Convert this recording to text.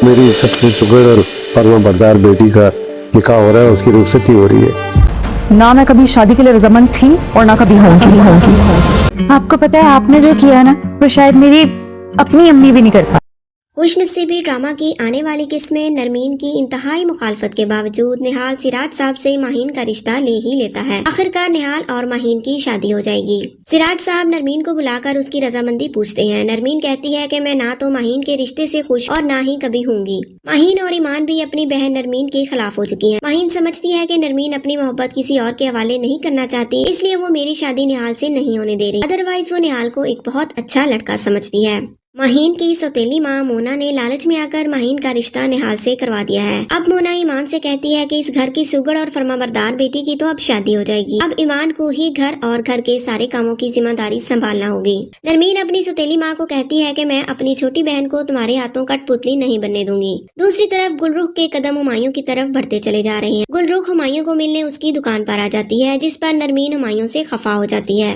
میری سب سے شکر اور فرما بردار بیٹی کا نکاح ہو رہا ہے، اس کی رخصتی ہو رہی ہے۔ نہ میں کبھی شادی کے لیے رضامند تھی اور نہ کبھی ہوگی۔ آپ کو پتا ہے آپ نے جو کیا نا وہ شاید میری اپنی امی بھی نہیں کر پائی۔ خوش نصیبی ڈرامہ کی آنے والی قسط میں نرمین کی انتہائی مخالفت کے باوجود نہال سراج صاحب سے ماہین کا رشتہ لے ہی لیتا ہے۔ آخرکار نہال اور ماہین کی شادی ہو جائے گی۔ سراج صاحب نرمین کو بلا کر اس کی رضامندی پوچھتے ہیں۔ نرمین کہتی ہے کہ میں نہ تو ماہین کے رشتے سے خوش اور نہ ہی کبھی ہوں گی۔ ماہین اور ایمان بھی اپنی بہن نرمین کے خلاف ہو چکی ہیں۔ ماہین سمجھتی ہے کہ نرمین اپنی محبت کسی اور کے حوالے نہیں کرنا چاہتی، اس لیے وہ میری شادی نہال سے نہیں ہونے دے رہی، ادروائز وہ نہال کو ایک بہت اچھا لڑکا سمجھتی ہے۔ ماہین کی سوتیلی ماں مونا نے لالچ میں آ کر ماہین کا رشتہ نہال سے کروا دیا ہے۔ اب مونا ایمان سے کہتی ہے کہ اس گھر کی سگڑ اور فرمانبردار بیٹی کی تو اب شادی ہو جائے گی، اب ایمان کو ہی گھر اور گھر کے سارے کاموں کی ذمہ داری سنبھالنا ہوگی۔ نرمین اپنی سوتیلی ماں کو کہتی ہے کہ میں اپنی چھوٹی بہن کو تمہارے ہاتھوں کٹ پتلی نہیں بننے دوں گی۔ دوسری طرف گلرخ کے قدم ہمایوں کی طرف بڑھتے چلے جا رہے ہیں۔ گلرخ ہمایوں کو ملنے اس کی دکان پر آ جاتی ہے، جس پر نرمین ہمایوں سے خفا ہو جاتی ہے۔